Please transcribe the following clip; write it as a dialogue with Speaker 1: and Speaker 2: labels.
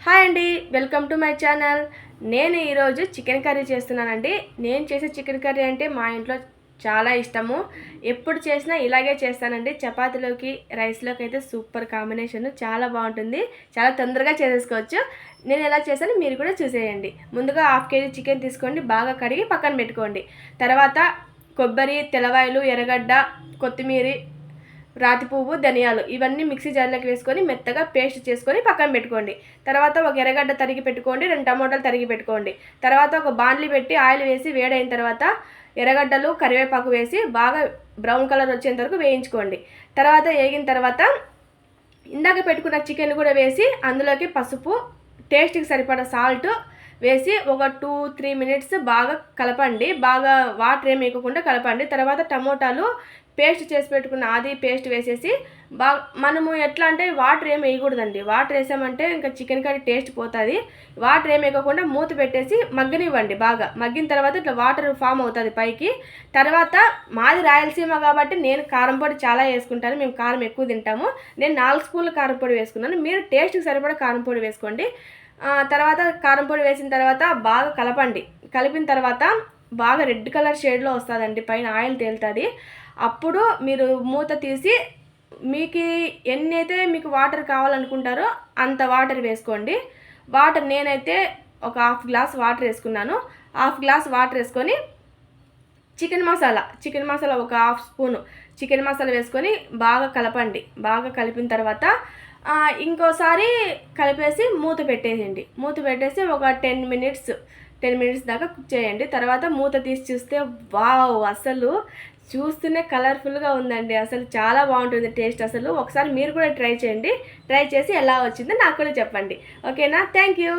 Speaker 1: Hi అండి, welcome to my channel. నేను ఈరోజు చికెన్ కర్రీ చేస్తున్నానండి. నేను చేసే చికెన్ కర్రీ అంటే మా ఇంట్లో చాలా ఇష్టము. ఎప్పుడు చేసినా ఇలాగే చేస్తానండి. చపాతీలోకి, రైస్లోకి అయితే సూపర్ కాంబినేషన్, చాలా బాగుంటుంది. చాలా తొందరగా చేసేసుకోవచ్చు. నేను ఎలా చేశాను మీరు కూడా చూసేయండి. ముందుగా 1/2 kg చికెన్ తీసుకోండి, బాగా కడిగి పక్కన పెట్టుకోండి. తర్వాత కొబ్బరి, తెల్లవాయలు, ఎర్రగడ్డ, కొత్తిమీర, రాతి పువ్వు, ధనియాలు ఇవన్నీ మిక్సీ జార్లోకి వేసుకొని మెత్తగా పేస్ట్ చేసుకొని పక్కన పెట్టుకోండి. తర్వాత ఒక ఎర్రగడ్డ తరిగి పెట్టుకోండి, 2 టమోటాలు తరిగి పెట్టుకోండి. తర్వాత ఒక బాండ్లీ పెట్టి ఆయిల్ వేసి వేడైన తర్వాత ఎర్రగడ్డలు, కరివేపాకు వేసి బాగా బ్రౌన్ కలర్ వచ్చేంత వరకు వేయించుకోండి. తర్వాత వేగిన తర్వాత ఇందాక పెట్టుకున్న చికెన్ కూడా వేసి అందులోకి పసుపు, టేస్ట్కి సరిపడా సాల్ట్ వేసి ఒక 2-3 మినిట్స్ బాగా కలపండి. బాగా వాటర్ ఏమి వేయకుండా కలపండి. తర్వాత టమోటాలు పేస్ట్ చేసి పెట్టుకున్న పేస్ట్ వేసేసి బాగా మనము ఎట్లా అంటే వాటర్ ఏమి వేయకూడదండి. వాటర్ వేసామంటే ఇంకా చికెన్ కర్రీ టేస్ట్ పోతుంది. వాటర్ ఏమి వేయకుండా మూత పెట్టేసి మగ్గనివ్వండి. బాగా మగ్గిన తర్వాత ఇట్లా వాటర్ ఫామ్ అవుతుంది పైకి. తర్వాత మాది రాయలసీమ కాబట్టి నేను కారం పొడి చాలా వేసుకుంటాను. మేము కారం ఎక్కువ తింటాము. నేను 4 స్పూన్ల కారం పొడి వేసుకున్నాను. మీరు టేస్ట్కి సరిపడా కారం పొడి వేసుకోండి. తర్వాత కారం పొడి వేసిన తర్వాత బాగా కలపండి. కలిపిన తర్వాత బాగా రెడ్ కలర్ షేడ్లో వస్తుందండి, పైన ఆయిల్ తేలుతుంది. అప్పుడు మీరు మూత తీసి మీకు ఎన్నైతే మీకు వాటర్ కావాలనుకుంటారో అంత వాటర్ వేసుకోండి. వాటర్ నేనైతే ఒక 1/2 గ్లాస్ వాటర్ వేసుకున్నాను. 1/2 గ్లాస్ వాటర్ వేసుకొని చికెన్ మసాలా ఒక 1/2 స్పూను చికెన్ మసాలా వేసుకొని బాగా కలపండి. బాగా కలిపిన తర్వాత ఇంకోసారి కలిపేసి మూత పెట్టేయండి. మూత పెట్టేసి ఒక 10 మినిట్స్ దాకా కుక్ చేయండి. తర్వాత మూత తీసి చూస్తే వావ్, అసలు చూస్తూనే కలర్ఫుల్గా ఉందండి. అసలు చాలా బాగుంటుంది టేస్ట్. అసలు ఒకసారి మీరు కూడా ట్రై చేయండి. ట్రై చేసి ఎలా వచ్చిందో నాకు కూడా చెప్పండి. ఓకేనా? Thank you.